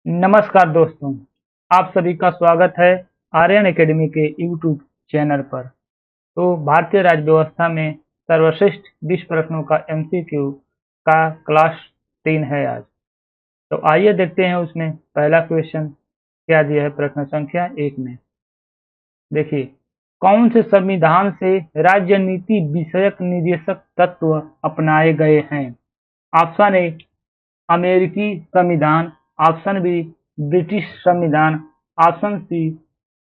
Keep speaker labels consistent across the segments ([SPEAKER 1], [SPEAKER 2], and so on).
[SPEAKER 1] नमस्कार दोस्तों, आप सभी का स्वागत है आर्यन एकेडमी के यूट्यूब चैनल पर। तो भारतीय राज्य व्यवस्था में सर्वश्रेष्ठ 20 प्रश्नों का एमसीक्यू का क्लास 3 है आज। तो आइए देखते हैं उसमें पहला क्वेश्चन क्या दिया है प्रश्न संख्या 1 में। देखिए, कौन से संविधान से राज्य नीति विषयक निर्देशक तत्व अपनाए गए हैं? ऑप्शन ए अमेरिकी संविधान, ऑप्शन बी ब्रिटिश संविधान, ऑप्शन सी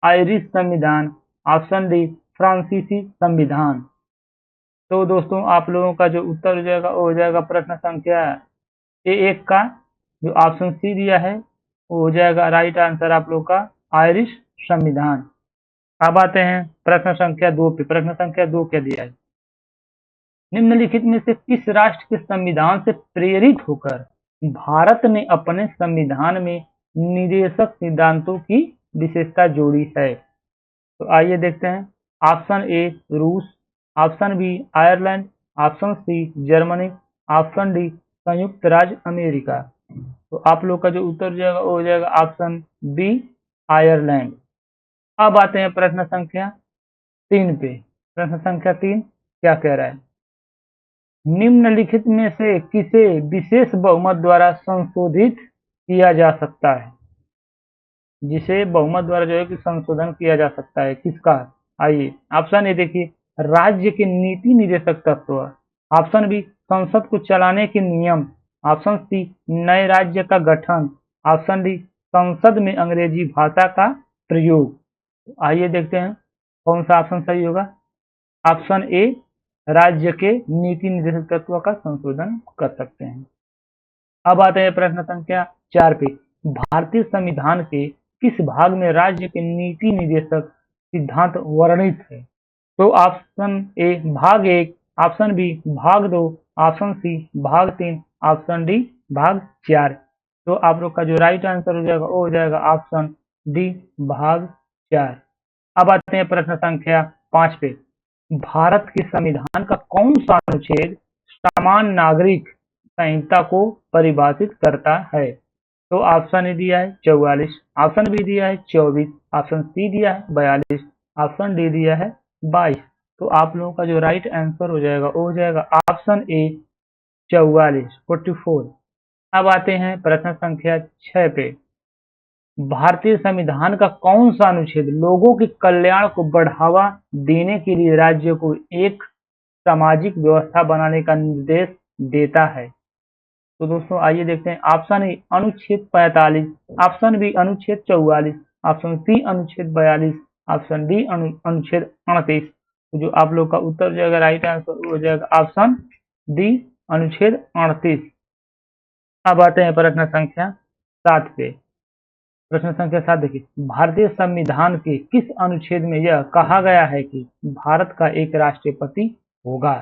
[SPEAKER 1] आयरिश संविधान, ऑप्शन डी फ्रांसीसी संविधान। तो दोस्तों आप लोगों का जो उत्तर हो जाएगा वो हो जाएगा प्रश्न संख्या ए1 का जो ऑप्शन सी दिया है वो हो जाएगा राइट आंसर आप लोग का आयरिश संविधान। अब आते हैं प्रश्न संख्या 2 पे। प्रश्न संख्या 2 क्या दिया है? निम्नलिखित में से किस राष्ट्र के संविधान से प्रेरित होकर भारत ने अपने संविधान में निदेशक सिद्धांतों की विशेषता जोड़ी है? तो आइए देखते हैं। ऑप्शन ए रूस, option B Ireland, option C Germany, option D संयुक्त राज्य अमेरिका। तो आप लोग का जो उत्तर हो जाएगा वो हो जाएगा ऑप्शन बी आयरलैंड। अब आते हैं प्रश्न संख्या 3 पे। प्रश्न संख्या 3 क्या कह रहा है? निम्नलिखित में से किसे विशेष बहुमत द्वारा संशोधित किया जा सकता है? जिसे बहुमत द्वारा जो है कि संशोधन किया जा सकता है, किसका? आइए ऑप्शन ए देखिए, राज्य के नीति निर्देशक तत्व, ऑप्शन बी संसद को चलाने के नियम, ऑप्शन सी नए राज्य का गठन, ऑप्शन डी संसद में अंग्रेजी भाषा का प्रयोग। आइए देखते हैं कौन सा ऑप्शन सही होगा। ऑप्शन ए राज्य के नीति निर्देशक तत्व का संशोधन कर सकते हैं। अब आते हैं प्रश्न संख्या 4 पे। भारतीय संविधान के किस भाग में राज्य के नीति निर्देशक सिद्धांत वर्णित है? तो ऑप्शन ए भाग 1, ऑप्शन बी भाग 2, ऑप्शन सी भाग 3, ऑप्शन डी भाग 4। तो आप लोग का जो राइट आंसर हो जाएगा वो हो जाएगा ऑप्शन डी भाग 4। अब आते हैं प्रश्न संख्या 5 पे। भारत के संविधान का कौन सा अनुच्छेद समान नागरिक संहिता को परिभाषित करता है? तो ऑप्शन ए दिया है 44, ऑप्शन बी दिया है 24, ऑप्शन सी दिया है 42, ऑप्शन डी दिया है 22। तो आप लोगों का जो राइट आंसर हो जाएगा वो हो जाएगा ऑप्शन ए 44। अब आते हैं प्रश्न संख्या 6 पे। भारतीय संविधान का कौन सा अनुच्छेद लोगों के कल्याण को बढ़ावा देने के लिए राज्य को एक सामाजिक व्यवस्था बनाने का निर्देश देता है? तो दोस्तों आइए देखते हैं। ऑप्शन ए अनुच्छेद 45, ऑप्शन बी अनुच्छेद 44, ऑप्शन सी अनुच्छेद 42, ऑप्शन डी अनुच्छेद 38। तो जो आप लोग का उत्तर हो जाएगा राइट आंसर हो जाएगा ऑप्शन डी अनुच्छेद 38। अब आते हैं प्रश्न संख्या 7 पे। प्रश्न संख्या 7 देखिए, भारतीय संविधान के किस अनुच्छेद में यह कहा गया है कि भारत का एक राष्ट्रपति होगा?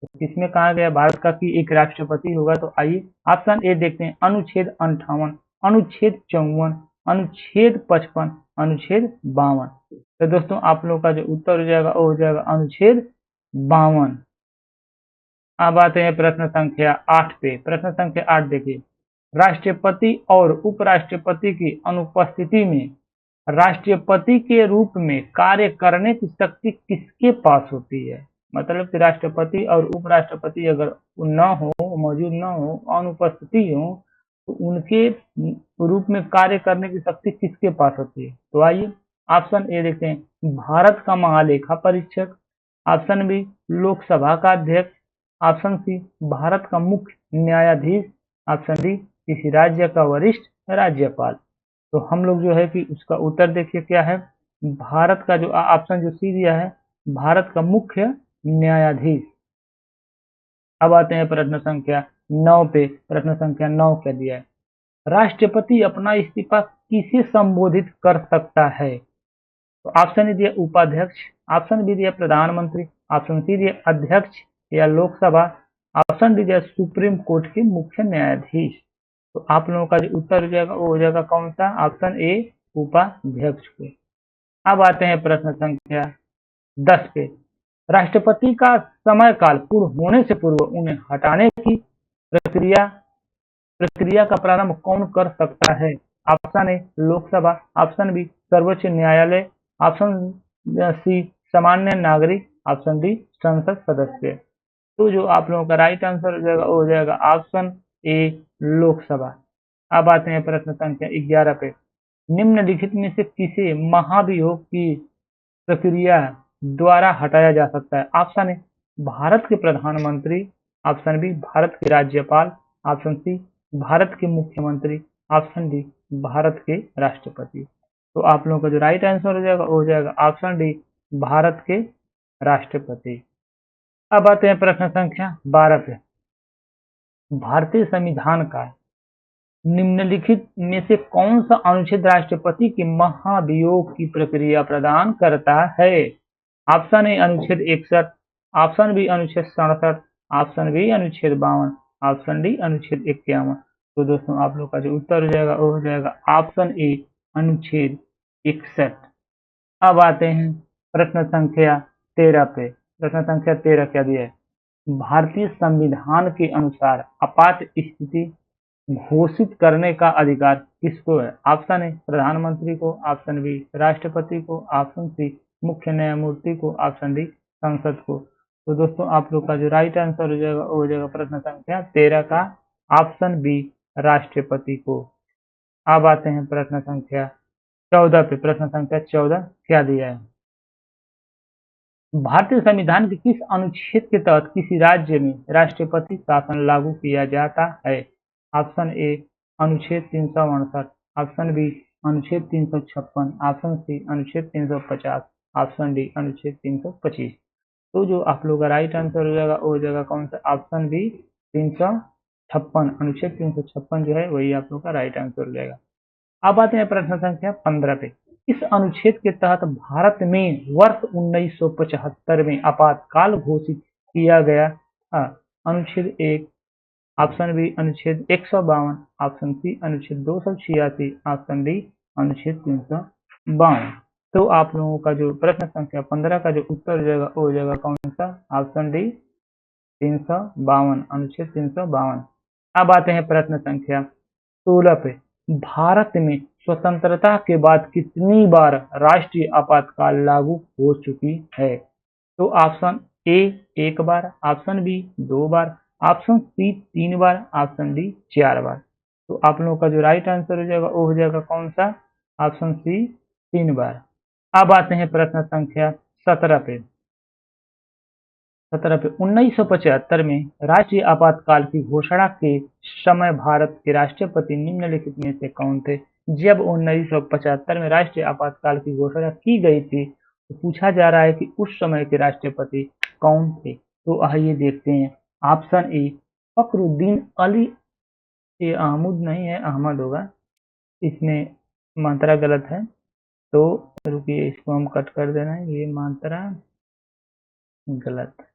[SPEAKER 1] तो किसमें कहा गया भारत का कि एक राष्ट्रपति होगा? तो आइए ऑप्शन ए देखते हैं, अनुच्छेद 58, अनुच्छेद 54, अनुच्छेद 55, अनुच्छेद 52। तो दोस्तों आप लोग का जो उत्तर हो जाएगा वो हो जाएगा अनुच्छेद 52। अब आते हैं प्रश्न संख्या 8 पे। प्रश्न संख्या 8 देखिए, राष्ट्रपति और उपराष्ट्रपति की अनुपस्थिति में राष्ट्रपति के रूप में कार्य करने की शक्ति किसके पास होती है? मतलब कि राष्ट्रपति और उपराष्ट्रपति अगर न हो, मौजूद न हो, अनुपस्थिति हो, तो उनके रूप में कार्य करने की शक्ति किसके पास होती है? तो आइए ऑप्शन ए देखते हैं, भारत का महालेखा परीक्षक, ऑप्शन बी लोकसभा का अध्यक्ष, ऑप्शन सी भारत का मुख्य न्यायाधीश, ऑप्शन डी किसी राज्य का वरिष्ठ राज्यपाल। तो हम लोग जो है कि उसका उत्तर देखिए क्या है। भारत का जो ऑप्शन जो सी दिया है, भारत का मुख्य न्यायाधीश। अब आते हैं प्रश्न संख्या 9 पे। प्रश्न संख्या 9 क्या दिया है? राष्ट्रपति अपना इस्तीफा किसे संबोधित कर सकता है? तो ऑप्शन ए दिया उपाध्यक्ष, ऑप्शन बी दिया प्रधानमंत्री, ऑप्शन सी दिया अध्यक्ष या लोकसभा, ऑप्शन डी दिया सुप्रीम कोर्ट के मुख्य न्यायाधीश। तो आप लोगों का जो उत्तर हो जाएगा वो हो जाएगा कौन सा? ऑप्शन ए उपाध्यक्ष को। अब आते हैं प्रश्न संख्या 10 पे। राष्ट्रपति का समय काल पूर्ण होने से पूर्व उन्हें हटाने की प्रक्रिया का प्रारंभ कौन कर सकता है? Option A Lok Sabha, option B सर्वोच्च न्यायालय, ऑप्शन सी सामान्य नागरिक, ऑप्शन डी संसद सदस्य। तो जो आप लोगों का राइट आंसर हो जाएगा वो हो जाएगा ऑप्शन ए लोकसभा। अब आते हैं प्रश्न संख्या 11 पे। निम्नलिखित में से किसे महाभियोग की प्रक्रिया द्वारा हटाया जा सकता है? ऑप्शन ए भारत के प्रधानमंत्री, ऑप्शन बी भारत के राज्यपाल, ऑप्शन सी भारत के मुख्यमंत्री, ऑप्शन डी भारत के राष्ट्रपति। तो आप लोगों का जो राइट आंसर हो जाएगा वो हो जाएगा ऑप्शन डी भारत के राष्ट्रपति। अब आते हैं प्रश्न संख्या 12 पे। भारतीय संविधान का निम्नलिखित में से कौन सा अनुच्छेद राष्ट्रपति के महाभियोग की प्रक्रिया प्रदान करता है? ऑप्शन ए अनुच्छेद 61, ऑप्शन बी अनुच्छेद 67, ऑप्शन बी अनुच्छेद 52, ऑप्शन डी अनुच्छेद 51। तो दोस्तों आप लोग का जो उत्तर हो जाएगा वो हो जाएगा ऑप्शन ए अनुच्छेद 61। अब आते हैं प्रश्न संख्या 13 पे। प्रश्न संख्या 13 क्या दिया है? भारतीय संविधान के अनुसार आपात स्थिति घोषित करने का अधिकार किसको है? ऑप्शन ए प्रधानमंत्री को, ऑप्शन बी राष्ट्रपति को, ऑप्शन सी मुख्य न्यायमूर्ति को, ऑप्शन डी संसद को। तो दोस्तों आप लोग का जो राइट आंसर हो जाएगा वो हो जाएगा प्रश्न संख्या 13 का ऑप्शन बी राष्ट्रपति को। अब आते हैं प्रश्न संख्या 14 पे। प्रश्न संख्या 14 क्या दिया है? भारतीय संविधान के किस अनुच्छेद के तहत किसी राज्य में राष्ट्रपति शासन लागू किया जाता है? ऑप्शन ए अनुच्छेद 368, ऑप्शन बी अनुच्छेद 356, ऑप्शन सी अनुच्छेद 350, ऑप्शन डी अनुच्छेद 325। तो जो आप लोग का राइट आंसर हो जाएगा वो हो जाएगा कौन सा? ऑप्शन बी 356, अनुच्छेद 356 जो है वही आप लोग का राइट आंसर हो जाएगा। अब आते हैं प्रश्न संख्या 15 पे। इस अनुच्छेद के तहत भारत में वर्ष 1975 में आपातकाल घोषित किया गया था। अनुच्छेद 1, ऑप्शन बी अनुच्छेद 152, ऑप्शन सी अनुच्छेद 286, ऑप्शन डी अनुच्छेद 352। तो आप लोगों का जो प्रश्न संख्या 15 का जो उत्तर हो जाएगा वो हो जाएगा कौन सा? ऑप्शन डी 352, अनुच्छेद 352। अब आते हैं प्रश्न संख्या 16 पे। भारत में स्वतंत्रता के बाद कितनी बार राष्ट्रीय आपातकाल लागू हो चुकी है? तो ऑप्शन ए 1 बार, ऑप्शन बी 2 बार, ऑप्शन सी 3 बार, ऑप्शन डी 4 बार। तो आप लोगों का जो राइट आंसर हो जाएगा वो हो जाएगा कौन सा? ऑप्शन सी 3 बार। अब आते हैं प्रश्न संख्या 17 पे। 1975 में राष्ट्रीय आपातकाल की घोषणा के समय भारत के राष्ट्रपति निम्नलिखित में से कौन थे? जब 1975 में राष्ट्रीय आपातकाल की घोषणा की गई थी तो पूछा जा रहा है कि उस समय के राष्ट्रपति कौन थे? तो आइए देखते हैं। ऑप्शन ए फखरुद्दीन अली, ये अहमद नहीं है, अहमद होगा, इसमें मात्रा गलत है तो रुकिए इसको हम कट कर देना है, ये मात्रा गलत है।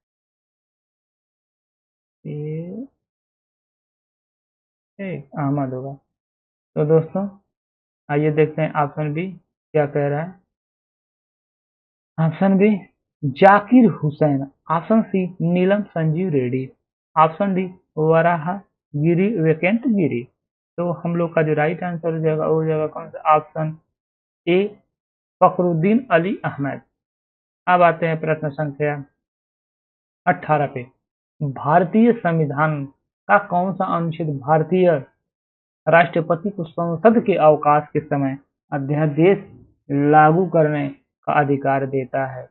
[SPEAKER 1] ये अहमद होगा। तो दोस्तों आइए देखते हैं ऑप्शन बी क्या कह रहा है। Option b Zakir Hussain, option c Neelam Sanjiva Reddy, option d Varaha Giri वेकेंट गिरी। तो हम लोग का जो राइट आंसर हो जाएगा वो हो जाएगा कौन सा? Option A Fakhruddin Ali Ahmed. अब आते हैं प्रश्न संख्या 18 पे। भारतीय संविधान का कौन सा अनुच्छेद भारतीय राष्ट्रपति को संसद के अवकाश के समय अध्यादेश लागू करने का अधिकार देता है?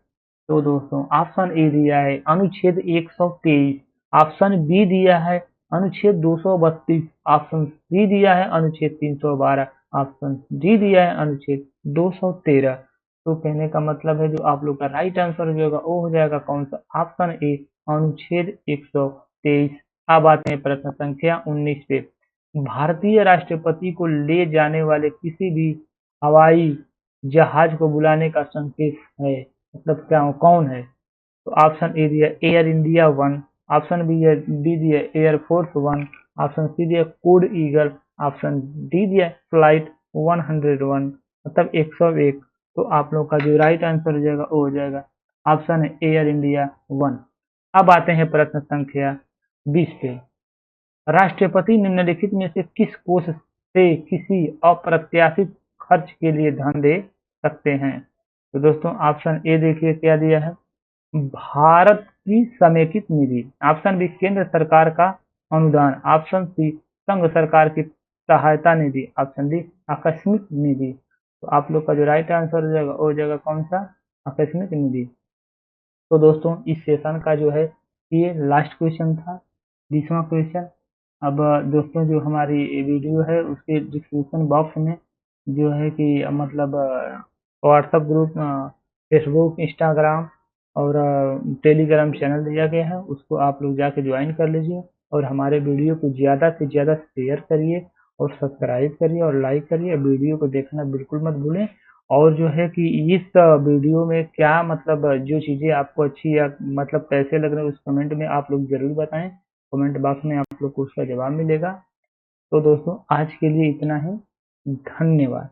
[SPEAKER 1] तो दोस्तों ऑप्शन ए दिया है अनुच्छेद 123, ऑप्शन बी दिया है अनुच्छेद 232, ऑप्शन सी दिया है अनुच्छेद 312, ऑप्शन डी दिया है अनुच्छेद 213। तो कहने का मतलब है जो आप लोग का राइट आंसर हो जाएगा वो हो जाएगा कौन सा? ऑप्शन ए अनुच्छेद 123। अब आते हैं प्रश्न संख्या 19 पे। भारतीय राष्ट्रपति को ले जाने वाले किसी भी हवाई जहाज को बुलाने का संकेत है, मतलब क्या कौन है? तो ऑप्शन ए दिया एयर इंडिया 1, ऑप्शन बी दिया एयर फोर्स 1, ऑप्शन सी दिया कोड ईगल, ऑप्शन डी दिया फ्लाइट 101, मतलब 101। तो आप लोग का जो राइट आंसर हो जाएगा वो हो जाएगा ऑप्शन है एयर इंडिया 1। अब आते हैं प्रश्न संख्या 20 पे। राष्ट्रपति निम्नलिखित में से किस कोष से किसी अप्रत्याशित खर्च के लिए धन दे सकते हैं। तो दोस्तों ऑप्शन ए देखिए क्या दिया है, भारत की समेकित निधि। ऑप्शन बी केंद्र सरकार का अनुदान। ऑप्शन सी संघ सरकार की सहायता निधि। ऑप्शन डी आकस्मिक निधि। तो आप लोग का जो राइट आंसर हो जाएगा वो जगह कौन सा, आकस्मिक निधि। तो दोस्तों इस सेशन का जो है ये लास्ट क्वेश्चन था, 20वां क्वेश्चन। अब दोस्तों जो हमारी वीडियो है उसके डिस्क्रिप्शन बॉक्स में जो है कि मतलब व्हाट्सएप ग्रुप, फेसबुक, इंस्टाग्राम और टेलीग्राम चैनल दिया गया है, उसको आप लोग जाके ज्वाइन कर लीजिए और हमारे वीडियो को ज़्यादा से ज़्यादा शेयर करिए और सब्सक्राइब करिए और लाइक करिए। वीडियो को देखना बिल्कुल मत भूलें। और जो है कि इस वीडियो में क्या मतलब जो चीज़ें आपको अच्छी या मतलब कैसे लग रहे हैं उस कमेंट में आप लोग ज़रूर बताएं। कमेंट बॉक्स में आप लोग को उसका जवाब मिलेगा। तो दोस्तों आज के लिए इतना ही, धन्यवाद।